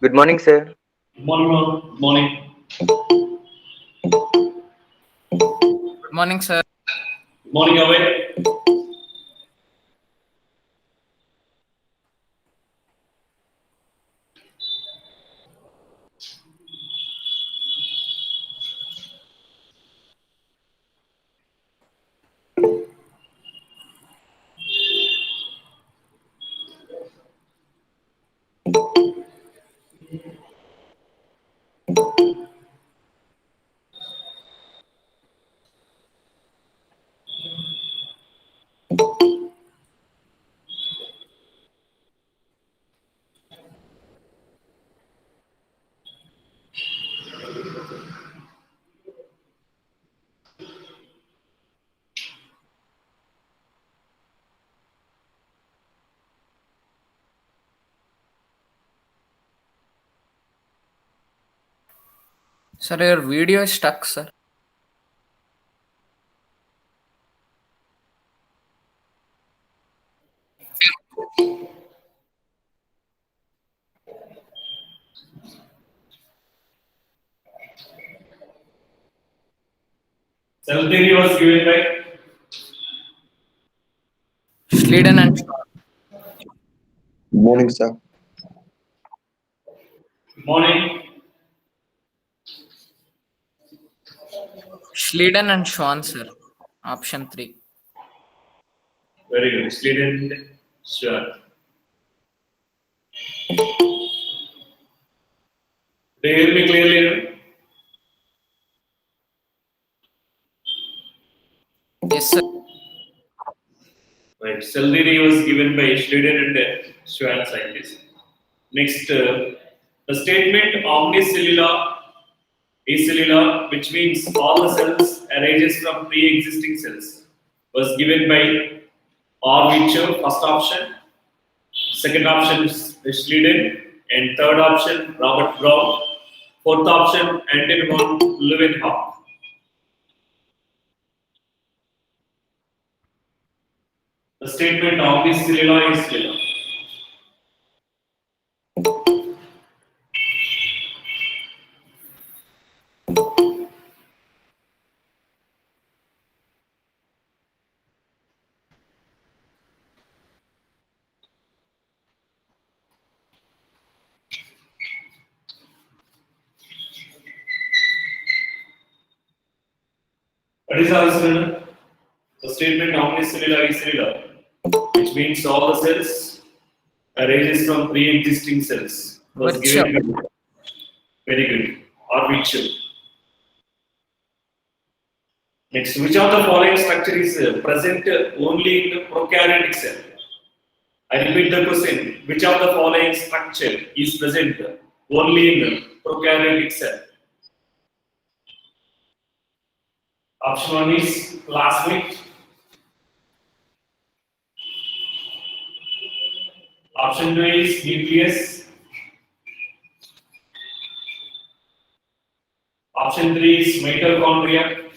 Good morning, sir. Good morning, ma'am. Morning. Good morning, sir. Good morning, Away. Sir, your video is stuck, sir. Cell theory was given by Schleiden and Schwann. Good morning, sir. Good morning. Schleiden and Schwann, sir. Option 3. Very good. Student, sure. Do you hear me clearly? Yes, sir. Right. Cell theory was given by Schleiden and Schwann scientists. Next, the statement omnicellular acellular, which means all the cells arises from pre-existing cells, was given by R. Mitchell, first option. Second option is Schleiden, and third option Robert Brown. Fourth option Anton von Leeuwenhoek. The statement omnicellular is cellular. What is the answer? The statement omnicellular is cellular, which means all the cells arises from pre-existing cells. Was Virchow. given by very good. Or Mitchell. Next, which of the following structure is present only in the prokaryotic cell? I repeat the question. Which of the following structure is present only in the prokaryotic cell? Option 1 is plasmid. Option 2 is nucleus. Option 3 is mitochondria.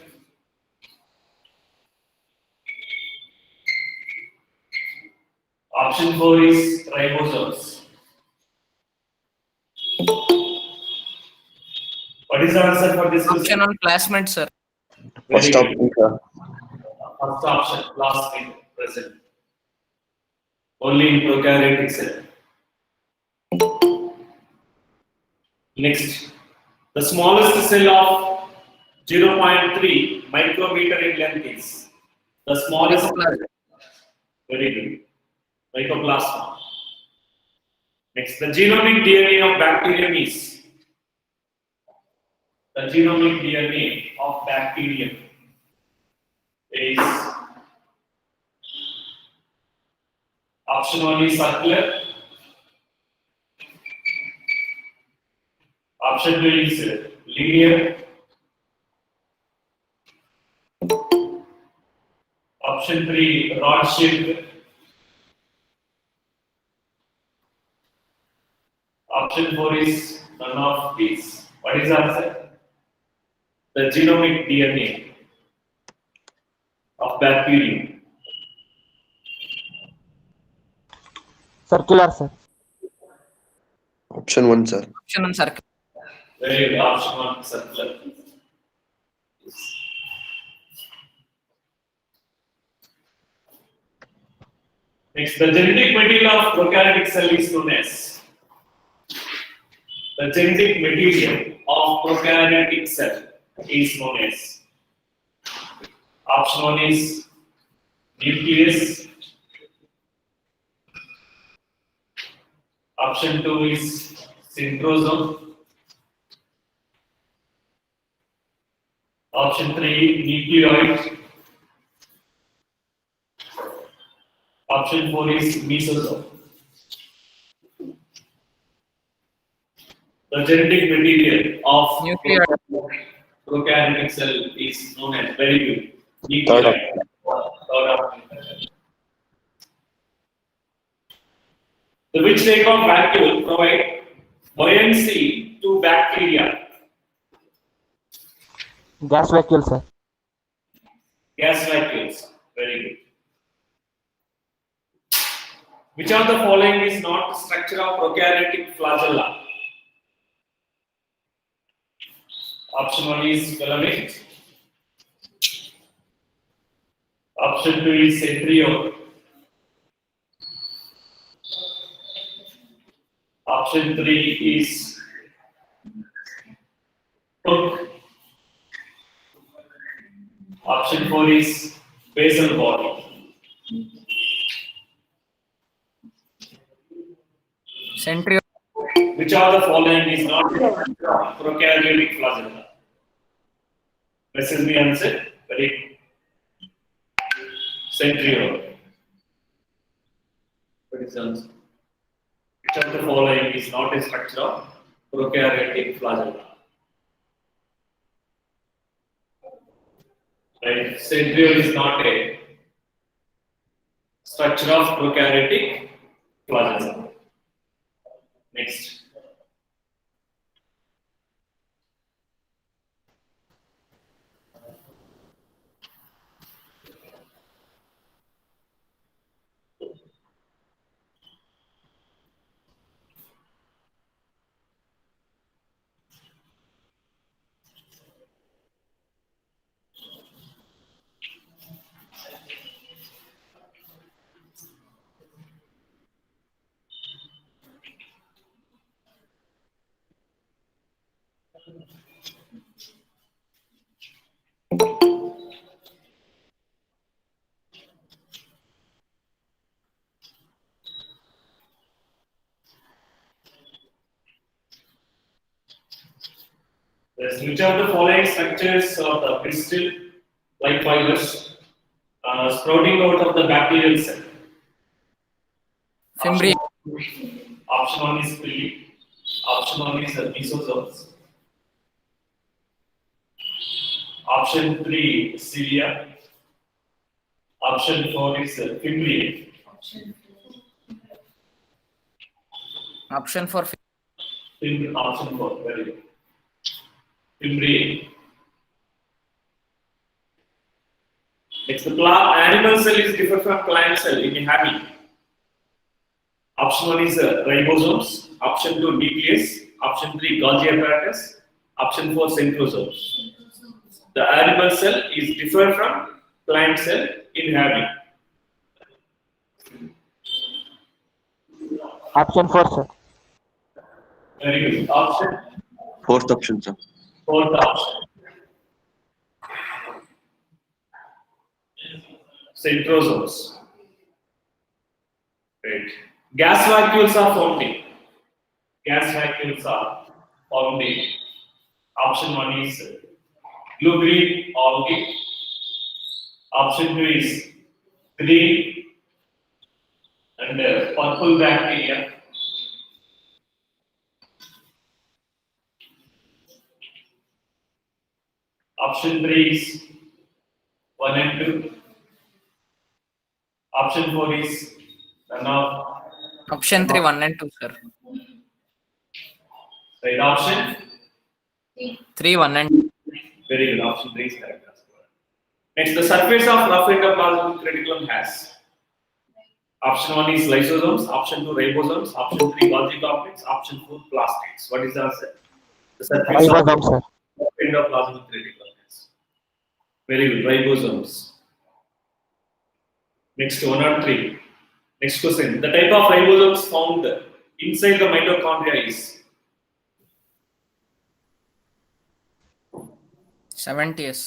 Option 4 is ribosomes. What is the answer for this question? Option on plasmid, sir. First Very option, good. sir. First option, plasmid present. Only in prokaryotic cell. Next, the smallest cell of 0.3 micrometer in length is the smallest cell. Mycoplasma. Very good. Mycoplasma. Next, the genomic DNA of bacterium is the genomic DNA of bacterium is option 1 is circular. Option 2 is linear. Option 3 rod shaped. Option 4 is none of these. What is the answer? The genomic DNA of bacterium. Circular, sir. Option 1, sir. Option 1 circular. Very good. Option 1 circular. Next, the genetic material of prokaryotic cell is known as. The genetic material of prokaryotic cell is known as. Option 1 is nucleus. Option 2 is centrosome. Option 3 nucleoid. Option 4 is mesosome. The genetic material of Nucleoid. prokaryotic cell is known as, very good, Third nucleoid. Third option. So which type of vacuole provide buoyancy to bacteria? Gas vacuole, sir. Gas vacuoles. Very good. Which of the following is not the structure of prokaryotic flagella? Option 1 is filament. Option 2 is centriole. Option 3 is hook. Option 4 is basal body. Centriole. Which of the following is not prokaryotic flagella? This is the answer. Very centriole. What is the answer? Which of the following is not a structure of prokaryotic flagella? Right. Centriole is not a structure of prokaryotic flagella. Next. Yes, which of the following structures of the crystal like fibers sprouting out of the bacterial cell? Fimbriae. Option 1 is pili. Option 1 is mesosomes. Option 3 is cilia. Option 4 is fimbriae. Option 4. Option 4, very good. Fimbriae. Next, the animal cell is different from plant cell in having. Option 1 is ribosomes. Option 2 nucleus. Option 3 Golgi apparatus. Option 4 centrosomes. The animal cell is different from plant cell in having. Option 4, sir. Very good. Option Fourth option, sir. 4th option. Centrosomes. Right. Gas vacuoles are found in. Gas vacuoles are found in. Option 1 is blue-green algae. Option 2 is green and purple bacteria. Option 3 is 1 and 2. Option 4 is none of. Option 3, 1 and 2, sir. Right option? 3, 1 and 2. Very good. Option 3 is correct. Next, the surface of rough endoplasmic reticulum has. Option 1 is lysosomes, option 2 ribosomes, option 3 Golgi complex, option 4 plastids. What is the answer? The circuits of Ribosome, sir. endoplasmic reticulum. Very good, ribosomes. Next, 1 or 3. Next question. The type of ribosomes found inside the mitochondria is 70s.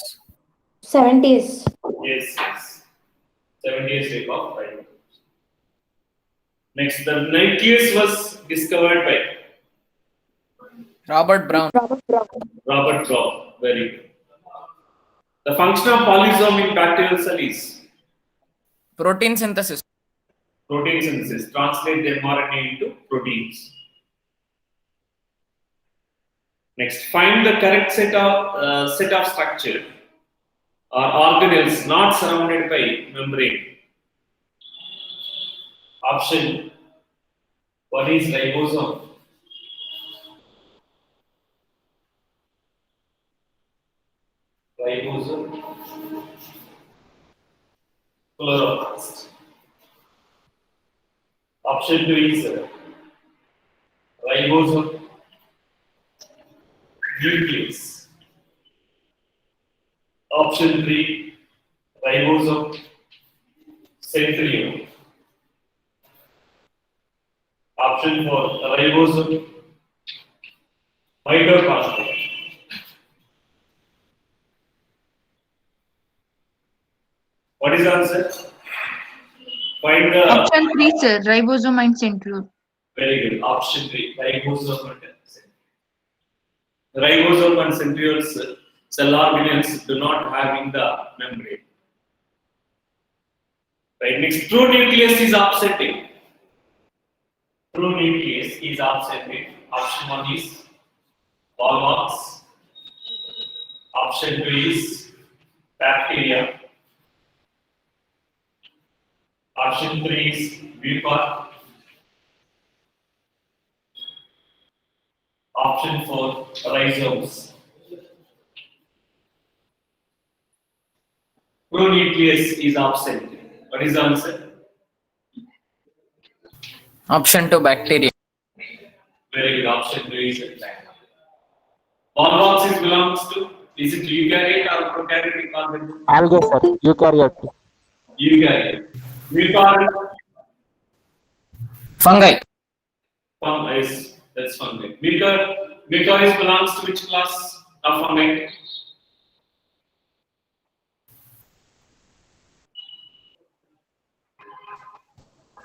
70s. yes. 70 type of ribosomes. Next, the nucleus was discovered by Robert Brown. Robert Brown. Very good. The function of polysome in bacterial cell is Protein synthesis. protein synthesis. Translate the mRNA into proteins. Next, find the correct set of structure or organelles not surrounded by membrane. Option 1 is ribosome. Ribosome. Chloroplast. Option 2 is ribosome. Nucleus. Option 3 ribosome. Centriole. Option 4 ribosome. Mitochondria. What is the answer? Find the Option 3, sir. Ribosome and centriole. very good. Option 3 ribosome and centriole. Ribosome and centrioles cell organelles do not have in the membrane. Right. Next, true nucleus is absenting. True nucleus is absenting. Option 1 is Volvox. Option 2 is bacteria. Option 3 is Bucor. Option 4 rhizomes. Pronucleus is absent. What is the answer? Option 2 bacteria. Very good. Option 3 is bacteria. Volvox belongs to, is it eukaryote or prokaryotic organism? Algae, sir. Eukaryote. Eukaryote. Bucor Fungi. is that's fungi. Bucor belongs to which class of fungi?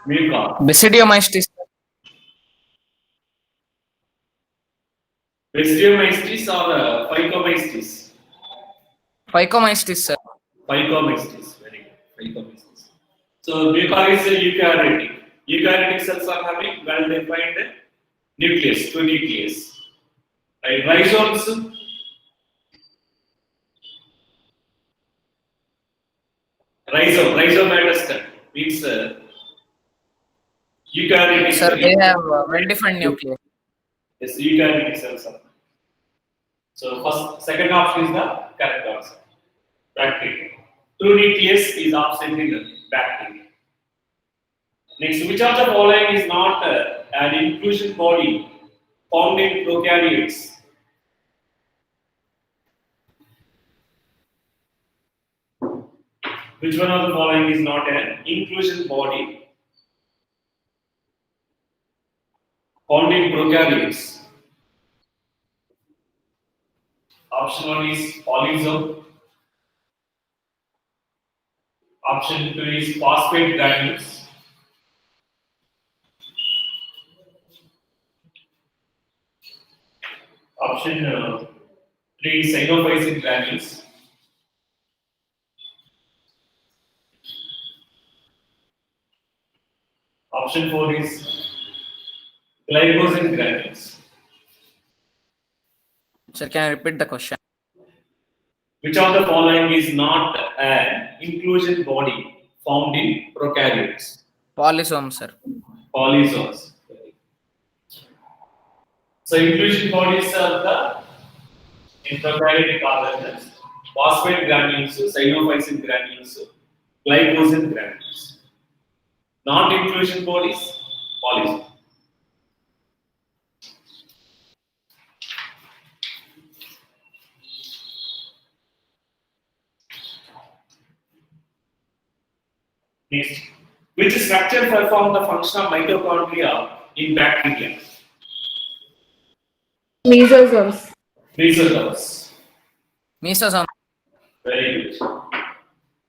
Bucor. Basidiomystis. Basidiomystis or Phycomystis? Phycomystis, sir. Phycomystis. Very good. Phycomystis. So Bucor is a eukaryotic. Eukaryotic cells are having well-defined nucleus, true nucleus. Right. Rhizomes. Rhizomatous means eukaryotic. Sir, they have well-defined nucleus. Yes, eukaryotic cells are. So second option is the correct answer. Bacteria. True nucleus is absent in the bacteria. Next, which of the following is not an inclusion body found in prokaryotes? Which one of the following is not an inclusion body found in prokaryotes? Option 1 is polysome. Option 2 is phosphate granules. Option 3 is synophysin granules. Option 4 is glycogen granules. Sir, can I repeat the question? Which of the following is not an inclusion body found in prokaryotes? Polysome, sir. Polyzones. So inclusion bodies are the in prokaryotic organisms. Phosphate granules, synophysin granules, glycogen granules. Non-inclusion code is polysome. Next, which structure perform the function of mitochondria in bacteria? Mesosomes. Mesosomes. Mesosome. Very good.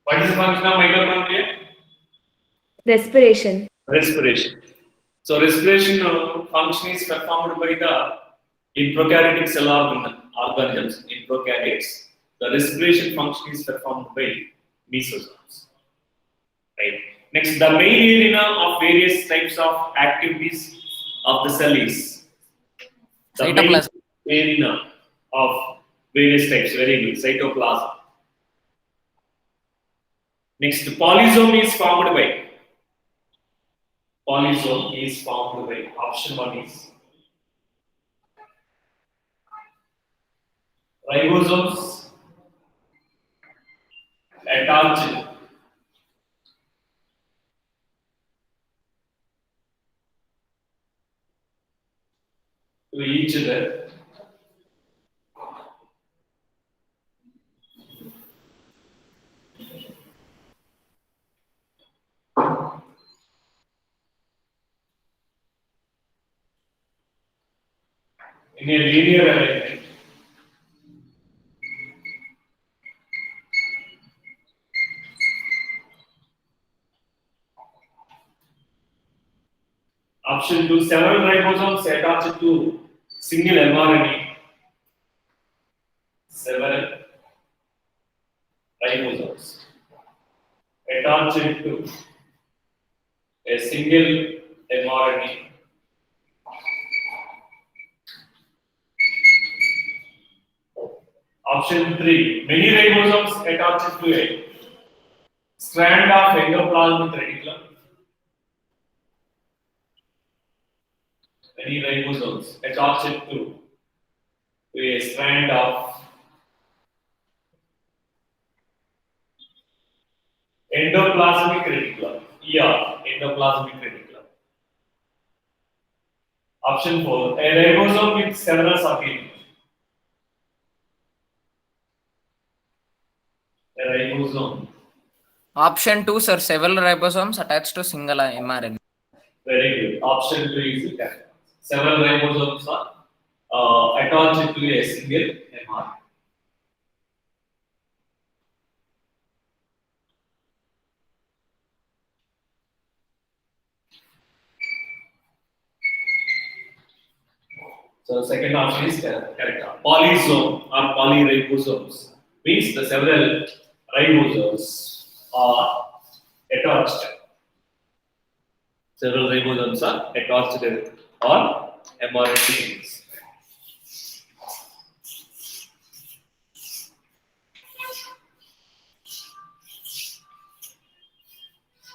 What is the function of mitochondria? Respiration. Respiration. So respiration function is performed by the in prokaryotic cell organisms. In prokaryotes, the respiration function is performed by mesosomes. Right. Next, the main arena of various types of activities of the cell is the main Cytoplasm. arena of various types. Very good. Cytoplasm. Next, polysome is formed by. Polysome is formed by. Option 1 is ribosomes attached to each other in a linear arrangement. Option 2, several ribosomes attached to single mRNA. Several ribosomes attached to a single mRNA. Option 3, many ribosomes attached to a strand of endoplasmic reticulum. Many ribosomes attached to a strand of endoplasmic reticulum. Endoplasmic reticulum. Option 4, a ribosome with several subunits. A ribosome. Option 2, sir. Several ribosomes attached to single mRNA. Very good. Option 3 is correct. Several ribosomes are attached to a single mRNA. So second option is correct. Polysome or polyribosomes means the several ribosomes are attached. Several ribosomes are attached on mRNA.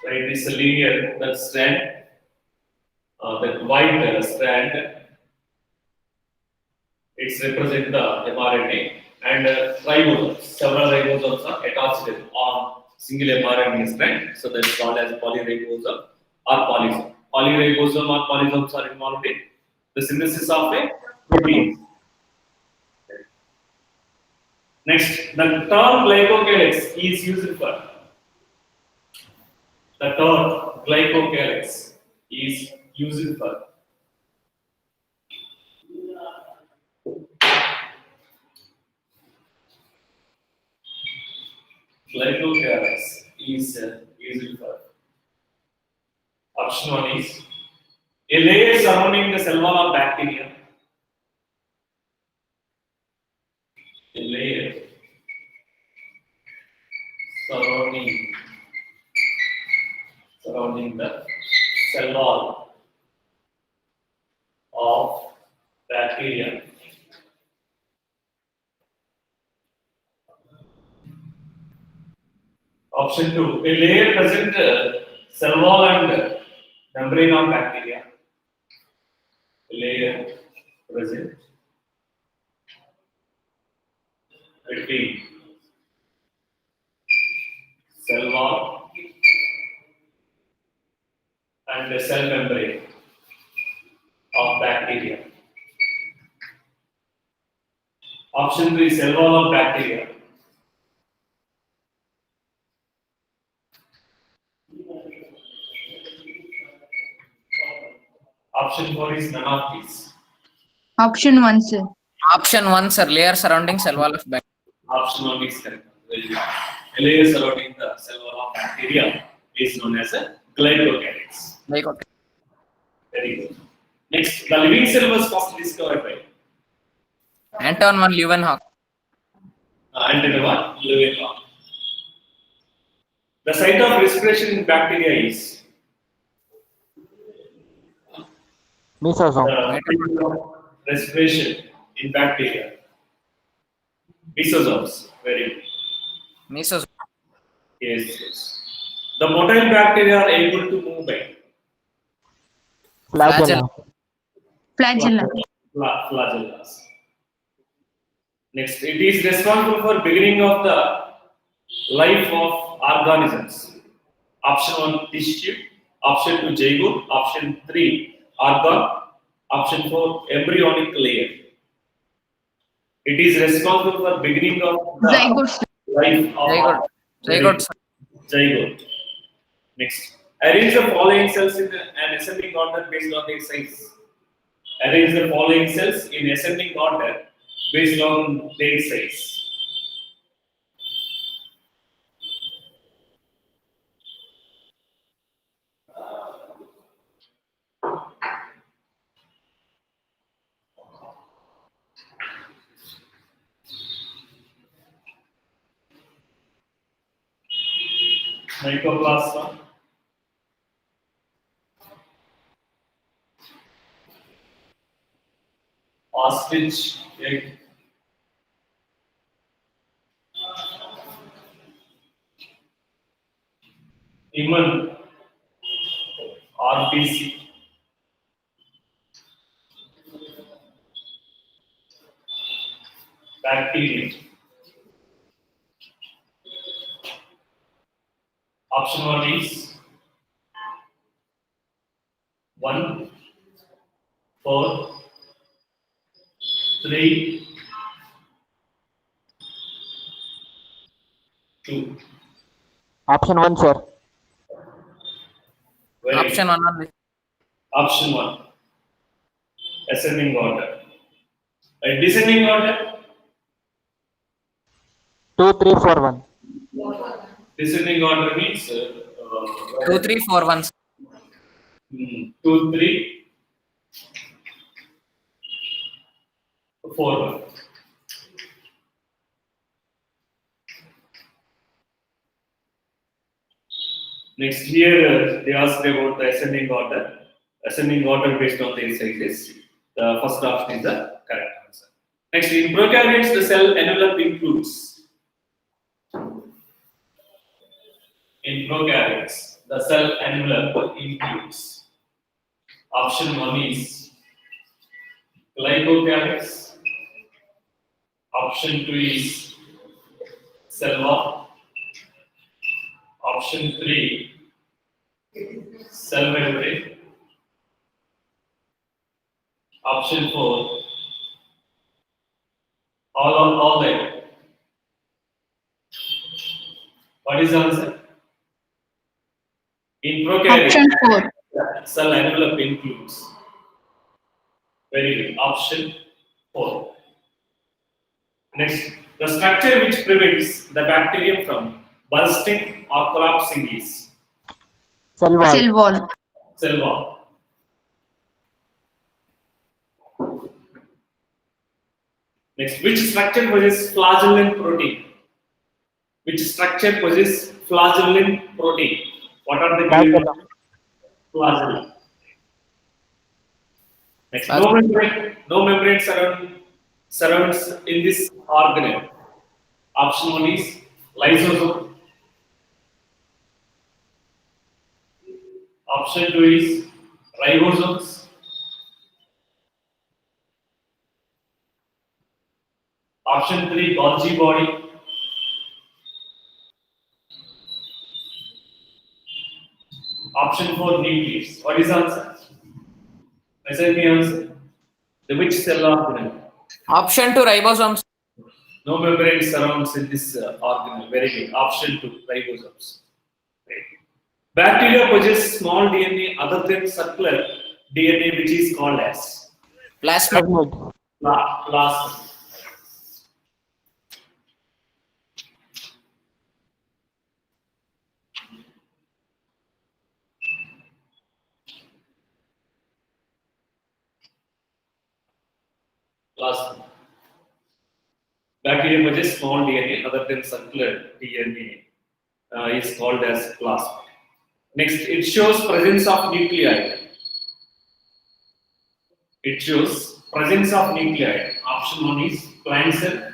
Right, this is a linear that strand, that white strand. It's represent the mRNA and ribosomes. Several ribosomes are attached on single mRNA strand, so that's called as polyribosome or polysome. Polyribosome or polysomes are involved in the synthesis of a protein. Next, the term glycocalyx is used for. The term glycocalyx is used for. Glycocalyx is used for. Option 1 is a layer surrounding the cell wall of bacteria. A layer surrounding the cell wall of bacteria. Option 2, a layer present cell wall and membrane of bacteria. A layer present between cell wall and the cell membrane of bacteria. Option 3, cell wall of bacteria. Option 4 is none of these. Option 1, sir. Option 1, sir. Layer surrounding cell wall of bacteria. Option 1 is correct. Very good. A layer surrounding the cell wall of bacteria is known as a glycocalyx. Like, okay. Very good. Next, the living cell was first discovered by Anton van Leeuwenhoek. Anton van Leeuwenhoek. The site of respiration in bacteria is Mesosome. the site of respiration in bacteria. Mesosomes. Very good. Mesos. Yes, yes. The motile bacteria are able to move by Flagella. Flagella. flagellas. Next, it is responsible for beginning of the life of organisms. Option 1, tissue. Option 2, zygote. Option 3, organ. Option 4, embryonic layer. It is responsible for beginning of the Zygote, sir. life of Zygote. Zygote, sir. Zygote. Next, arrange the following cells in an ascending order based on their size. Arrange the following cells in ascending order based on their size. Mycoplasma, ostrich egg, human RBC, bacteria. Option 1 is 1, 4, 3, 2. Option 1, sir. Very Option 1 only. Option 1, ascending order. Descending order, 2, 3, 4, 1. descending order means 2, 3, 4, 1. 2, 3, 4, 1. Next, here they asked about the ascending order based on their sizes. The first option is the correct answer. Next, in prokaryotes, the cell envelope includes. In prokaryotes, the cell envelope includes. Option 1 is glycocalyx. Option 2 is cell wall. Option 3, cell membrane. Option 4, all that. What is the answer? In prokaryote, Option 4. cell envelope includes. Very good. Option 4. Next, the structure which prevents the bacterium from bursting or collapsing is Cell wall. Cell wall. cell wall. Next, which structure possesses flagellin protein? Which structure possesses flagellin protein? What are the given? Flagella. Flagellin. Next, no membrane surrounds in this organelle. Option 1 is lysosome. Option 2 is ribosomes. Option 3, Golgi body. Option 4, nucleus. What is the answer? Assign me answer. The which cell organelle? Option 2 ribosomes. No membrane surrounds in this organelle. Very good. Option 2, ribosomes. Right. Bacteria possess small DNA other than circular DNA, which is called as Plasmid. Plasmid. plasmid. Plasmid. Bacteria possess small DNA other than circular DNA is called as plasmid. Next, it shows presence of nuclei. It shows presence of nuclei. Option 1 is plant cell.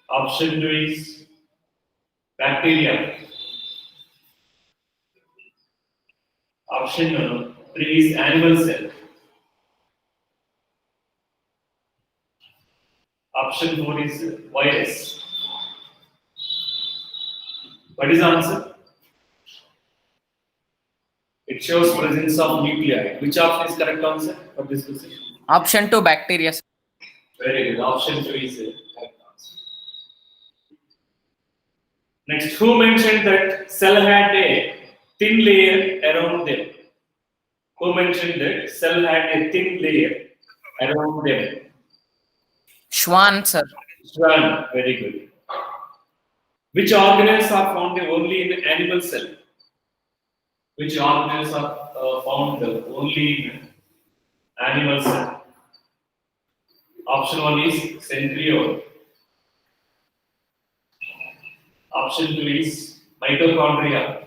Option 2 is bacteria. Option 3 is animal cell. Option 4 is virus. What is the answer? It shows presence of nuclei. Which option is correct answer for this question? Option 2 bacteria. Very good. Option 2 is correct answer. Next, who mentioned that cell had a thin layer around them? Who mentioned that cell had a thin layer around them? Schwann, sir. Schwann, very good. Which organelles are found only in animal cell? Which organelles are found only in animal cell? Option 1 is centriole. Option 2 is mitochondria.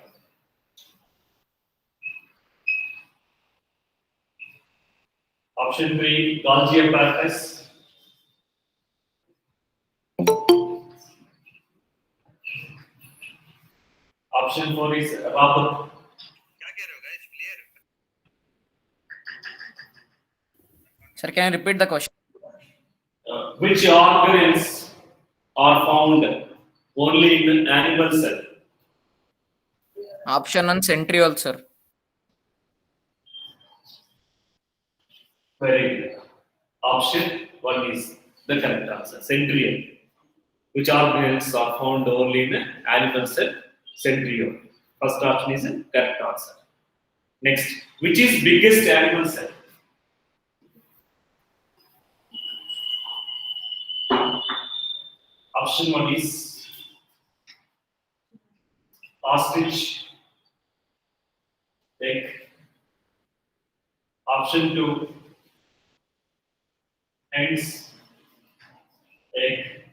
Option 3, Golgi apparatus. Option 4 is Rabat. Sir, can you repeat the question? Which organelles are found only in animal cell? Option 1 centriole, sir. Very good. Option 1 is the correct answer. Centriole. Which organelles are found only in animal cell? Centriole. First option is the correct answer. Next, which is biggest animal cell? Option 1 is ostrich egg. Option 2, hens egg.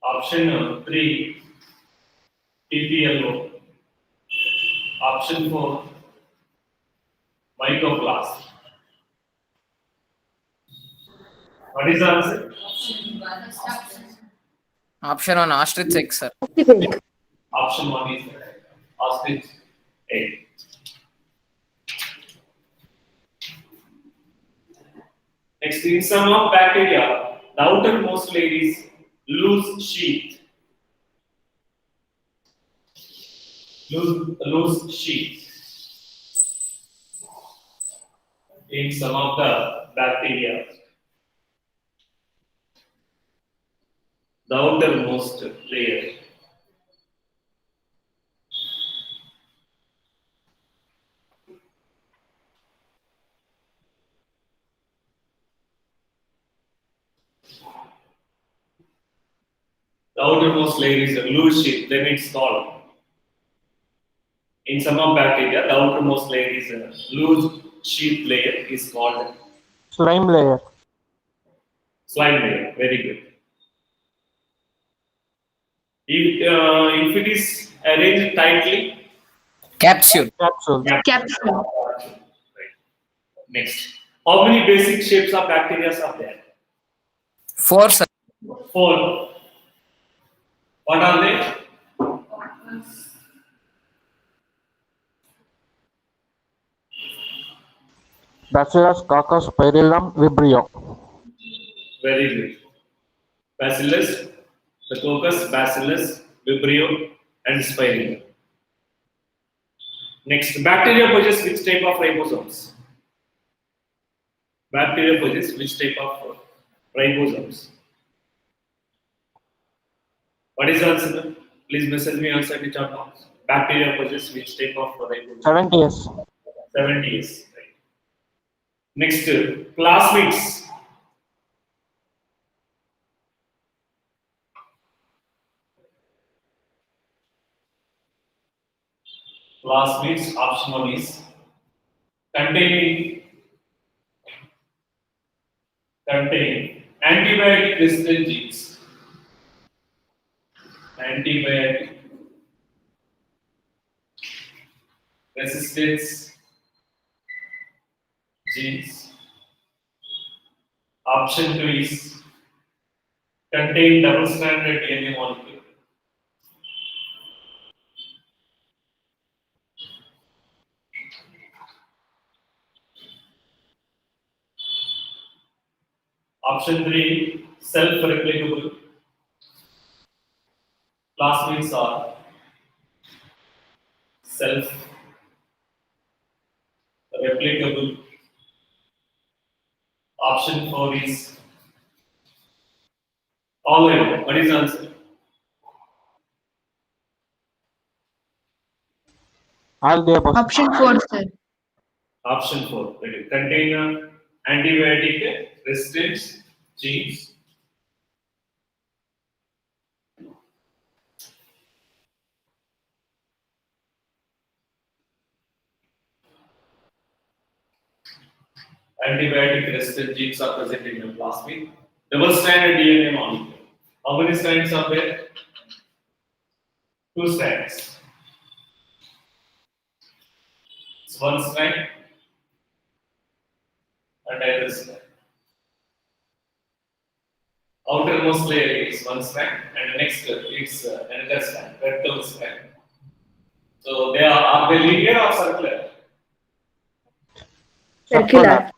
Option 3, TPLO. Option 4, mycoplast. What is the answer? Option 1 ostrich egg, sir. Option 1 is ostrich egg. Next, in some of bacteria, the outermost layer is loose sheath. Loose sheath. In some of the bacteria, the outermost layer. The outermost layer is a loose sheath, then it's called. In some of bacteria, the outermost layer is a loose sheath layer is called Slime layer. slime layer. Very good. If it is arranged tightly, Capsule. Capsule. Capsule. Right. Next, how many basic shapes of bacteria are there? 4, sir. 4. What are they? Bacillus, Coccus, Spirillum, Vibrio. Very good. Bacillus, the Coccus, Bacillus, Vibrio, and Spirilla. Next, bacteria possess which type of ribosomes? Bacteria possess which type of ribosomes? What is the answer? Please message me answer in the chat box. Bacteria possess which type of ribosomes? 70s. 70s. Right. Next, plasmids. Plasmids, option 1 is contain antibiotic resistant genes. Antibiotic resistance genes. Option 2 is contain double-stranded DNA molecule. Option 3, self-replicable. Plasmids are self-replicable. Option 4 is all of them. What is the answer? All the above. Option 4, sir. Option 4. Contain antibiotic resistance genes. Antibiotic resistant genes are present in the plasmid. Double-stranded DNA molecule. How many strands are there? 2 strands. It's 1 strand and another strand. Outermost layer is 1 strand and the next is another strand, vertical strand. So they are they linear or circular? Circular.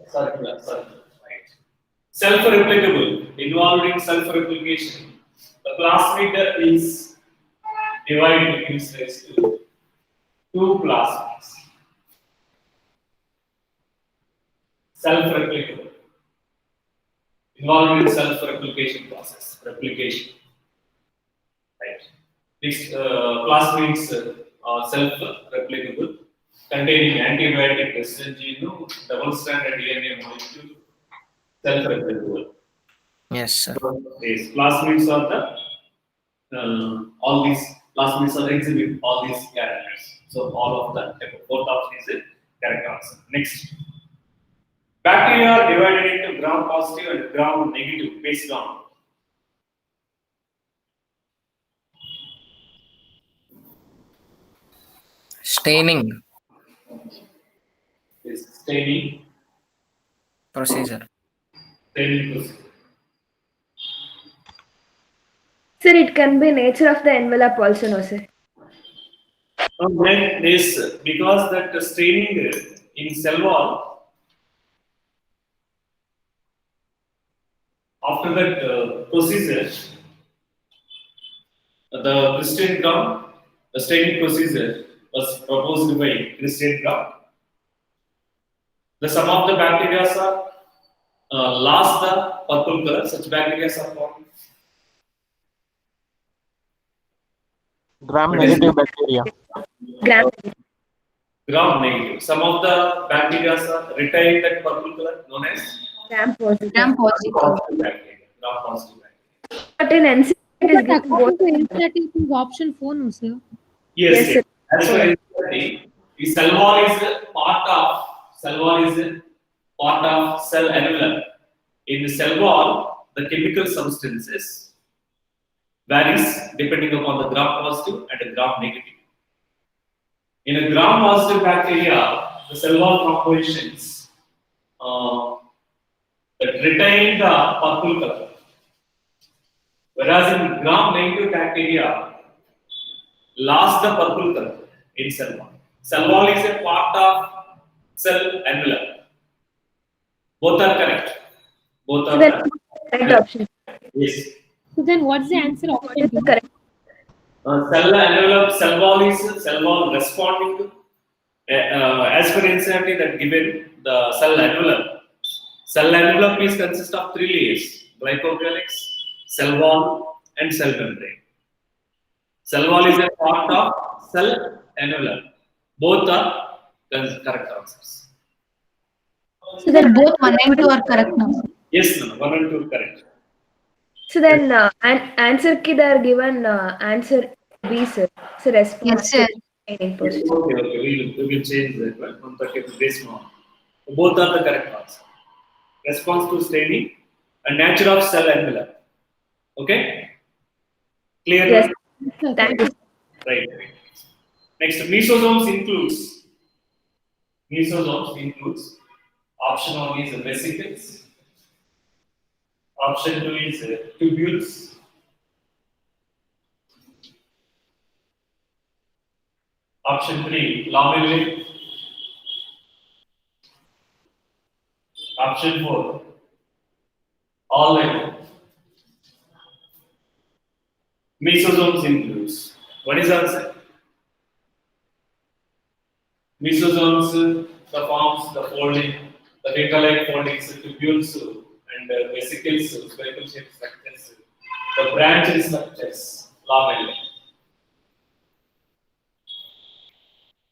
Circular, right. Self-replicable, involved in self-replication. The plasmid is divided gives rise to 2 plasmids. Self-replicable, involved in self-replication process, replication. Right. Next, plasmids are self-replicable, containing antibiotic resistant gene, double-stranded DNA molecule, self-replicable. Yes, sir. Yes, plasmids are the all these plasmids are exhibit all these characters. So all of the both of these characters. Next, bacteria are divided into gram-positive and gram-negative based on Staining staining procedure. procedure. Sir, it can be nature of the envelope also, no, sir. Then this because that staining in cell wall. After that procedure, the Christian Graham, the staining procedure was proposed by Christian Graham. The some of the bacteria are lost the purple color. Such bacteria are formed. Gram-negative bacteria. Gram. Gram-negative. Some of the bacteria are retain that purple color, known as Gram positive. Gram-positive. positive bacteria. Gram-positive bacteria. But in NCERT, it is But given according both. to NCERT, it is option 4, no, sir. Yes, Yes, yes. As per NCERT, the cell wall is part of cell envelope. In the cell wall, the chemical substances varies depending upon the gram-positive and the gram-negative. In a gram-positive bacteria, the cell wall compositions that retain the purple color, whereas in gram-negative bacteria, lost the purple color in cell wall. Cell wall is a part of cell envelope. Both are correct. Both are Then correct. correct option. Yes. So then what's the answer What option is the two? correct? Cell envelope, cell wall is cell wall responding to as per NCERT that given the cell envelope. Cell envelope is consist of three layers: glycocalyx, cell wall, and cell membrane. Cell wall is a part of cell envelope. Both are correct answers. So then both 1 and 2 are correct now. Yes, no, 1 and 2 correct. So then, answer ki they are given answer B, sir. So response. Yes, sir. Remaining Yes, person. okay, we will change that one. 130 base more. Both are the correct answer. Response to staining and nature of cell envelope. Okay? Clear? Yes. Okay. Thank you. Right. Next, mesosomes includes option 1 is vesicles, option 2 is tubules, option 3 lamellae, option 4 all level. Mesosomes includes. What is answer? Mesosomes, the forms, the folding, the data-like foldings, tubules, and vesicles, spherical shaped structures, the branch structures, lamellae.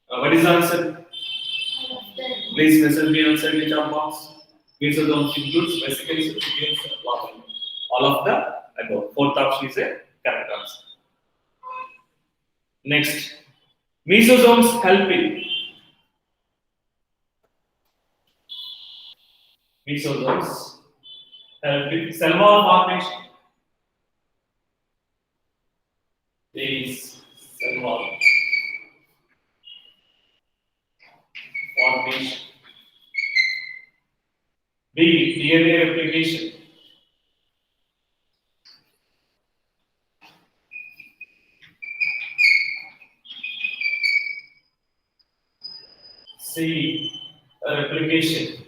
What is the answer? Please message me answer in the chat box. Mesosomes includes vesicles, tubules, and lamellae. All of the above. Fourth option is a correct answer. Next, mesosomes help in cell wall formation. Is cell wall formation. B, DNA replication. C, replication.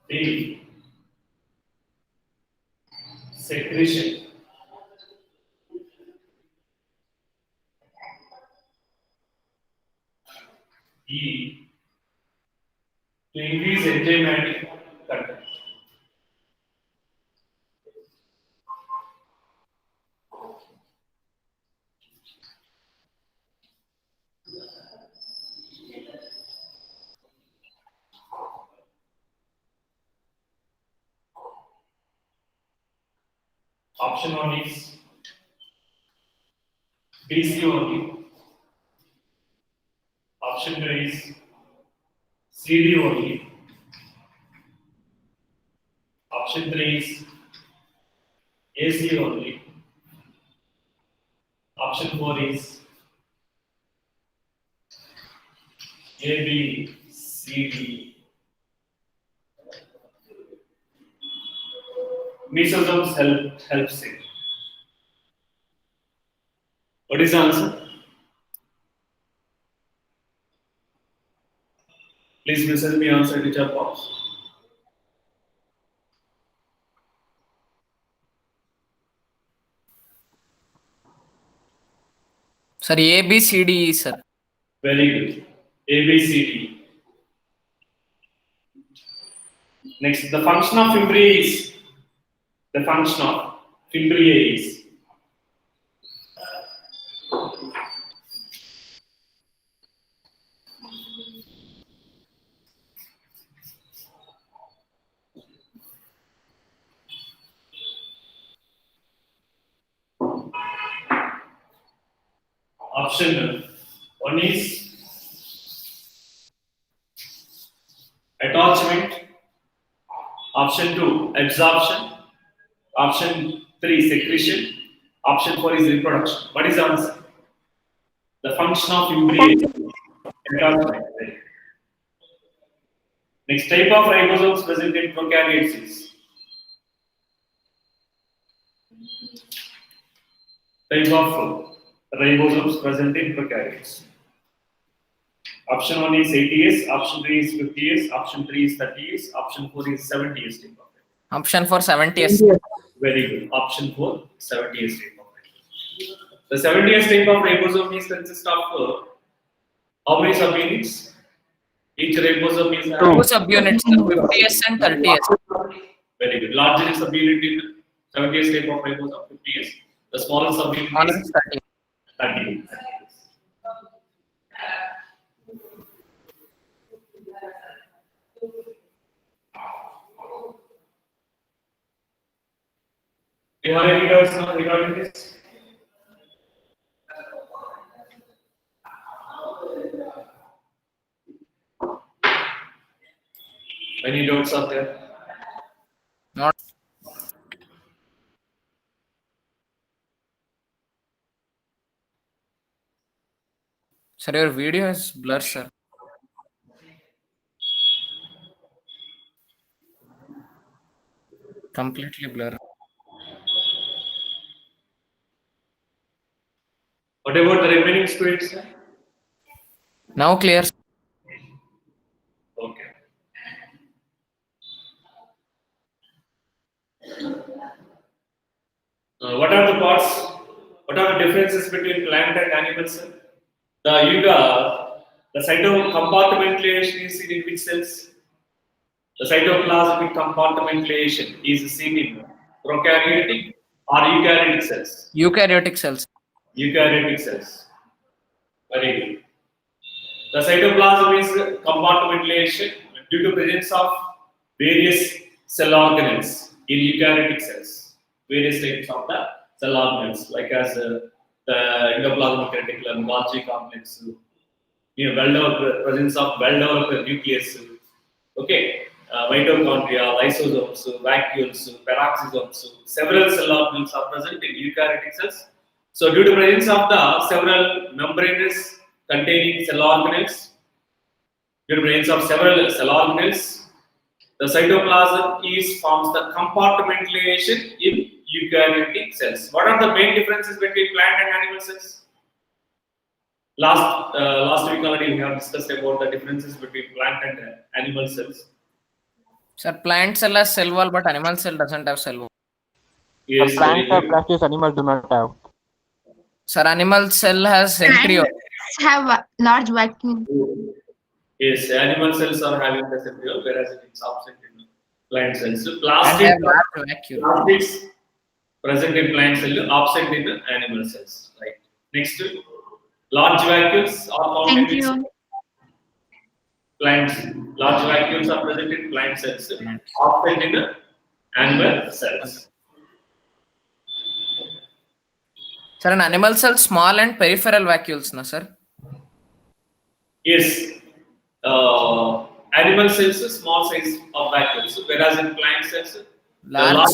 D, secretion. E, to increase enzymatic content. Option 1 is BC only. Option 2 is CD only. Option 3 is AC only. Option 4 is AB, CD. Mesosomes helps it. What is the answer? Please message me answer in the chat box. Sir, A, B, C, D, sir. Very good. A, B, C, D. Next, the function of fimbriae is. The function of fimbriae is. Option 1 is attachment. Option 2 absorption. Option 3 secretion. Option 4 is reproduction. What is the answer? The function of fimbriae is attachment. Next type of ribosomes present in prokaryotes is. Type of ribosomes present in prokaryotes. Option 1 is 80s, option 3 is 50s, option 3 is 30s, option 4 is 70s type of rate. Option for 70s. Very good. Option 4, 70s type of rate. The 70s type of ribosome is consist of how many subunits? Each ribosome is Two subunits, 50s and 30s. Very good. Larger subunit in 70s type of ribosome, 50s. The smaller subunit Smaller is is 30. 30. Do you have any doubts now regarding this? Any doubts out there? Not. Sir, your video is blurred, sir. Completely blurred. What about the remaining students? Now clear. Okay. What are the parts? What are the differences between plant and animal cell? The cytocompartmentalization is seen in which cells? The cytoplasmic compartmentalization is seen in prokaryotic or eukaryotic cells. Eukaryotic cells. Eukaryotic cells. Very good. The cytoplasm is compartmentalization due to presence of various cell organelles in eukaryotic cells. Various types of the cell organelles, like as the endoplasmic reticulum, Golgi complex, presence of well-developed nucleus. Okay. Mitochondria, lysosomes, vacuoles, peroxisomes, several cell organelles are present in eukaryotic cells. So, due to presence of the several membranes containing cell organelles, the cytoplasm forms the compartmentalization in eukaryotic cells. What are the main differences between plant and animal cells? Last week already we have discussed about the differences between plant and animal cells. Sir, plant cell has cell wall, but animal cell doesn't have cell wall. Yes, Plants have branches, animals do not have. Sir, animal cell has centriole. Have a large vacuum. Yes, animal cells are having the centriole, whereas it is absent in plant cells. And Plastic have large vacuole. plastics present in plant cell, absent in the animal cells. Right. Next, large vacuoles are found Thank in you. plants. Large vacuoles are present in plant cells, absent in the animal cells. Sir, an animal cell small and peripheral vacuoles, na sir? Yes. Animal cells small size of vacuoles, whereas in plant cells Large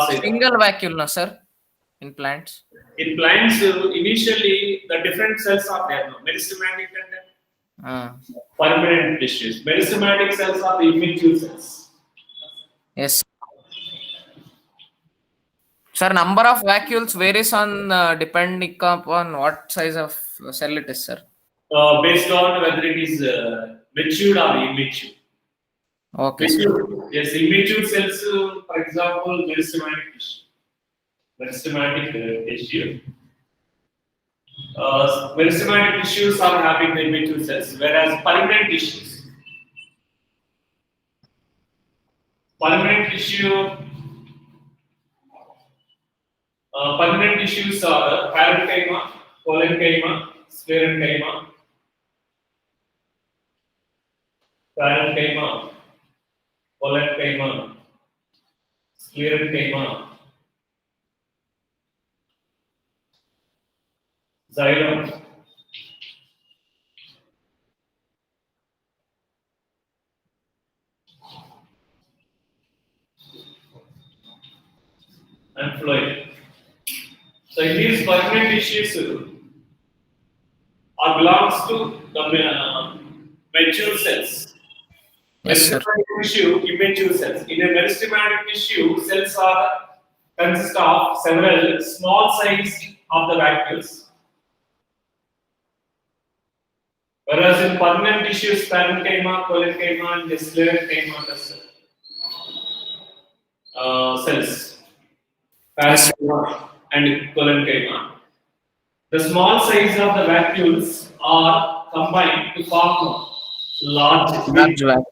size. single vacuole, na sir? In plants. In plants, initially the different cells are there. No? Meristematic and permanent tissues. Meristematic cells are the immature cells. Yes. Sir, number of vacuoles varies on depending upon what size of cell it is, sir. Based on whether it is matured or immature. Okay. Mature, yes, immature cells, for example, meristematic tissue. Meristematic tissue. Meristematic tissues are having the immature cells, whereas permanent tissues. Permanent tissues are parenchyma, collenchyma, sclerenchyma, parenchyma, collenchyma, sclerenchyma, xylem, and phloem. So in these permanent tissues belongs to the mature cells. Yes, sir. Meristematic tissue, immature cells. In a meristematic tissue, cells consist of several small size of the vacuoles. Whereas in permanent tissues, parenchyma, collenchyma, and sclerenchyma cells, parenchyma and collenchyma. The small size of the vacuoles are combined to form large vacuole.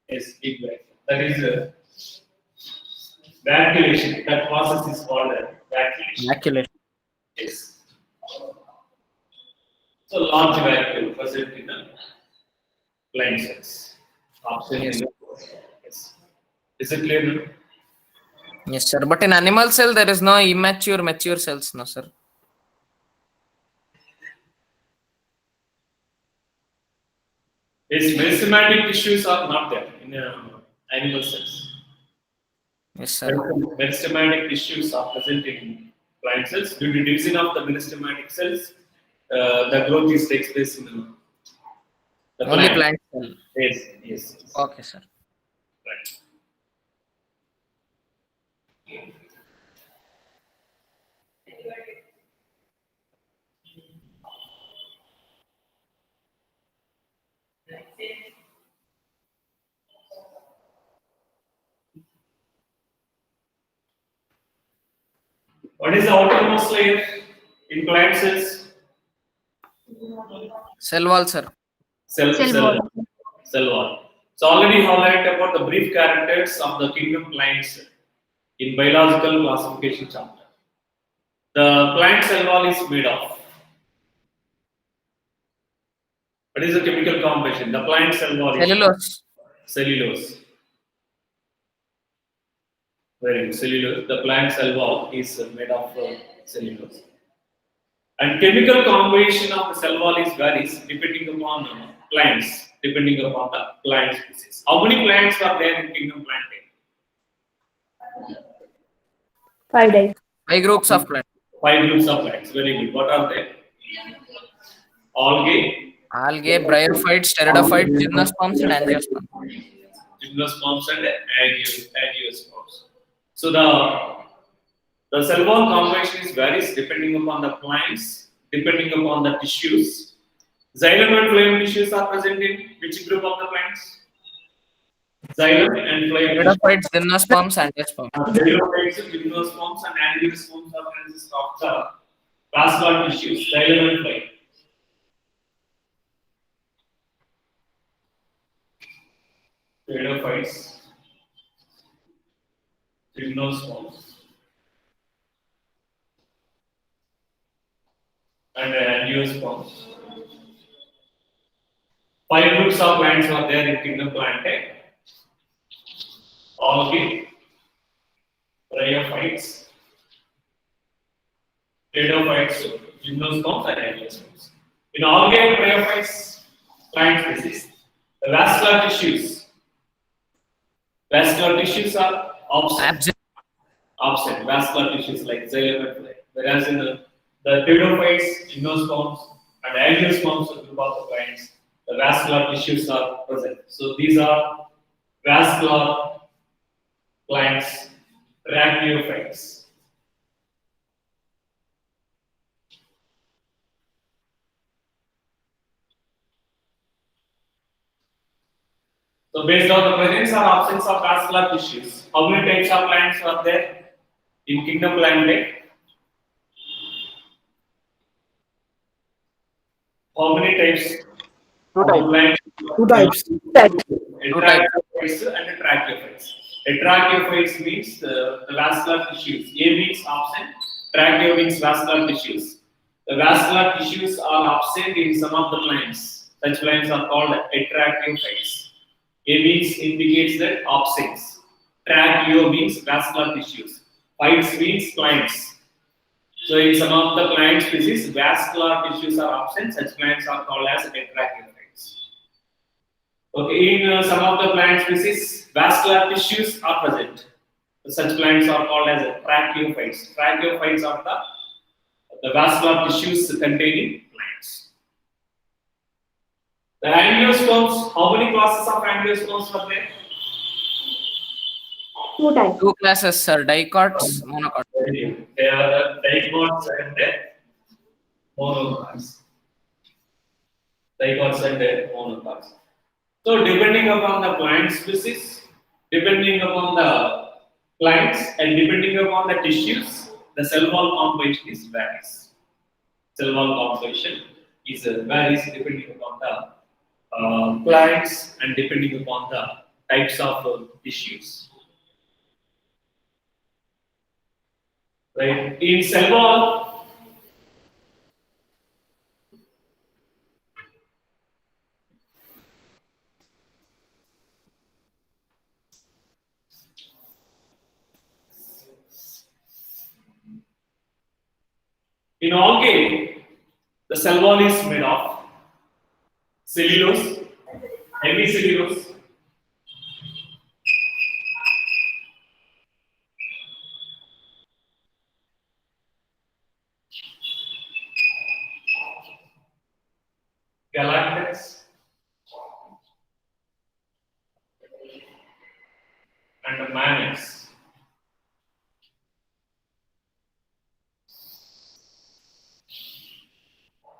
Yes, big vacuole. That is vacuolation. That process is called vacuolation. Vacuole. Yes. So large vacuole present in the blind cells. Option Yes. Yes. Is it clear now? Yes, sir. But in animal cell, there is no immature, mature cells, no, sir. Yes, meristematic tissues are not there in animal cells. Yes, sir. Meristematic tissues are present in plant cells. Due to division of the meristematic cells, the growth takes place in the Only plant cell. Yes, yes. Okay, sir. Right. What is the outermost layer in plant cells? Cell wall, sir. Cell wall. Cell wall. So already highlighted about the brief characters of the kingdom plants in biological classification chapter. The plant cell wall is made of. What is the chemical composition? The plant cell wall is Cellulose. cellulose. Very good. Cellulose. The plant cell wall is made of cellulose. And chemical composition of the cell wall is varies depending upon plants, depending upon the plant species. How many plants are there in kingdom planting? 5 days. 5 groups of plants. 5 groups of plants. Very good. What are they? Algae, Algae, bryophytes, pteridophytes, gymnosperms, and angiosperms. gymnosperms, and angiosperms. So the cell wall composition is varies depending upon the plants, depending upon the tissues. Xylem and phloem tissues are present in which group of the plants? Xylem and phloem. Pteridophytes, gymnosperms, angiosperms. Xylophytes, gymnosperms, and angiosperms are consist of the vascular tissues. Xylem and phloem. Pteridophytes, gymnosperms, and angiosperms. 5 groups of plants are there in kingdom plantae. Algae, bryophytes, pteridophytes, gymnosperms, and angiosperms. In algae and bryophytes plant species, the vascular tissues are absent. Absent vascular tissues like xylem and phloem. Whereas in the pteridophytes, gymnosperms, and angiosperms group of the plants, the vascular tissues are present. So these are vascular plants, brachyophytes. So based on the presence or absence of vascular tissues, how many types of plants are there in kingdom plantae? How many types? 2 types. Plants? 2 types. Heterophytes and tracheophytes. Heterophytes means the vascular tissues. A means absent, tracheo means vascular tissues. The vascular tissues are absent in some of the plants. Such plants are called heterophytes. A means indicates that absence. Tracheo means vascular tissues. Phytes means plants. So in some of the plant species, vascular tissues are absent. Such plants are called as heterophytes. Okay, in some of the plant species, vascular tissues are present. Such plants are called as tracheophytes. Tracheophytes are the vascular tissues containing plants. The angiosperms, how many classes of angiosperms are there? 2 types. 2 classes, sir. Dicots, monocots. They are the dicots and the monocots. dicots and monocots. So depending upon the plant species, depending upon the plants, and depending upon the tissues, the cell wall composition is varies. Cell wall composition is varies depending upon the plants and depending upon the types of tissues. Right? In cell wall, in algae, the cell wall is made of cellulose, hemicellulose, galactans, and mannans.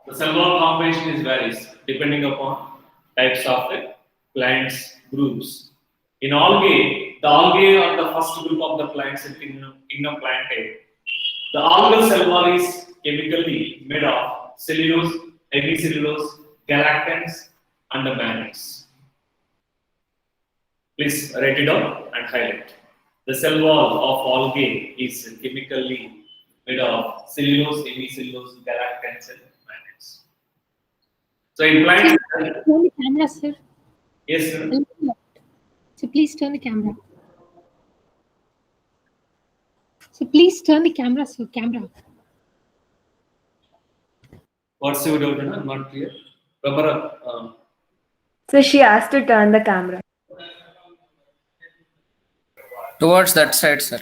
The cell wall composition is varies depending upon types of plants groups. In algae, the algae are the first group of the plants in kingdom Plantae. The algal cell wall is chemically made of cellulose, hemicellulose, galactans, and the mannans. Please write it down and highlight. The cell wall of algae is chemically made of cellulose, hemicellulose, galactans, and mannans. So in plants, Turn the camera, sir. yes, sir. So please turn the camera. So please turn the camera, sir. Camera. What's your doubt? I'm not clear. Barbara, So she asked to turn the camera. Towards that side, sir.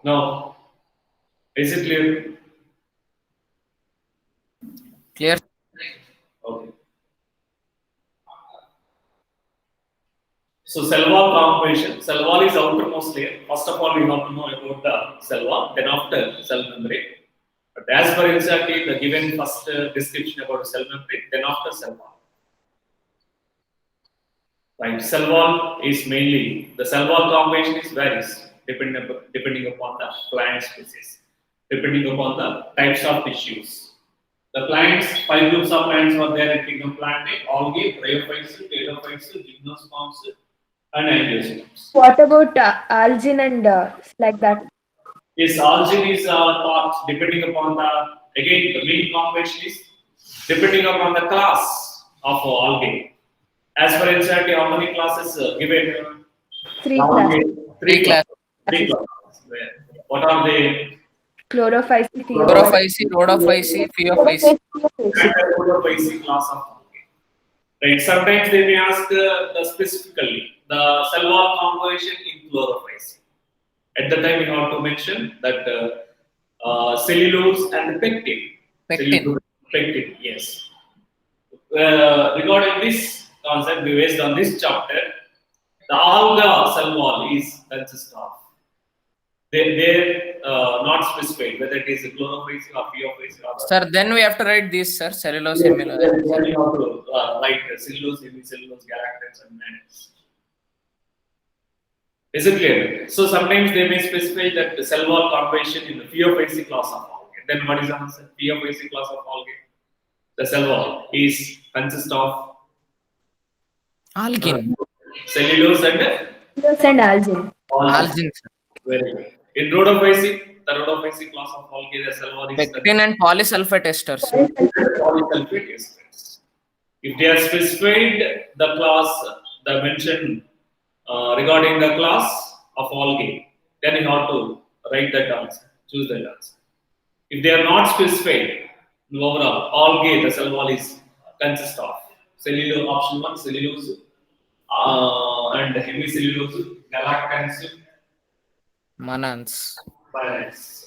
now, is it clear? Clear? Okay. So cell wall composition. Cell wall is outermost layer. First of all, we have to know about the cell wall. Then after cell membrane. But as per NCERT, the given first description about cell membrane. Then after cell wall. Right. Cell wall is mainly the cell wall composition is varies depending upon the plant species, depending upon the types of tissues. The plants, 5 groups of plants were there in kingdom Plantae: algae, bryophytes, pterophytes, gymnosperms, and angiosperms. What about algin and like that? Yes, algin is part depending upon the again the main composition is depending upon the class of algae. As per NCERT, how many classes given? 3 classes. Three Class. classes. What are they? Chlorophyce, Chlorophyce, rhodophyce, phaeophyce. Chlorophyce class of algae. Right. Sometimes they may ask specifically the cell wall composition in chlorophyce. At the time, we have to mention that cellulose and pectin. Pectin. Pectin, yes. Regarding this concept, based on this chapter, the alga cell wall is consists of. They're not specified whether it is a chlorophyce or phaeophyce or. Sir, then we have to write these, sir. Cellulose, Then hemicellulose. you have to write cellulose, hemicellulose, galactans, and mannans. Is it clear? So sometimes they may specify that the cell wall composition in the phaeophyce class of algae. Then what is the answer? Phaeophyce class of algae. The cell wall is consists of Algin. cellulose and Cellulose and algin. Algin, sir. Very good. In rhodophyce, the rhodophyce class of algae, the cell wall is Pectin and polysulfate esters. polysulfate esters. If they are specified the class, the mention regarding the class of algae, then you have to write that answer, choose that answer. If they are not specified, overall, algae, the cell wall is consists of cellulose, option 1, cellulose, and hemicellulose, galactans, Mannans. mannans.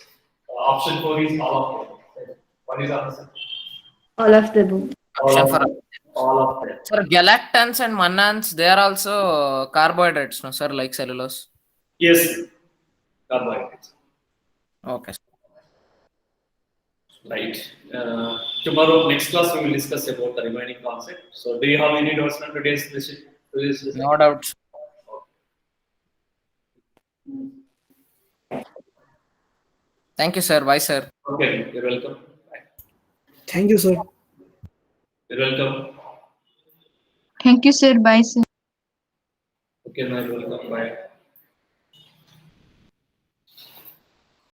Option 4 is all of them. What is the answer? All of the book. All of them. Sir, galactans and mannans, they are also carbohydrates, no, sir, like cellulose. Yes, carbohydrates. Okay. Right. Tomorrow, next class, we will discuss about the remaining concept. So, do you have any doubts on today's session? No doubts. Thank you, sir. Bye, sir. Okay, you're welcome. Bye. Thank you, sir. You're welcome. Thank you, sir. Bye, sir. Okay, you're welcome. Bye.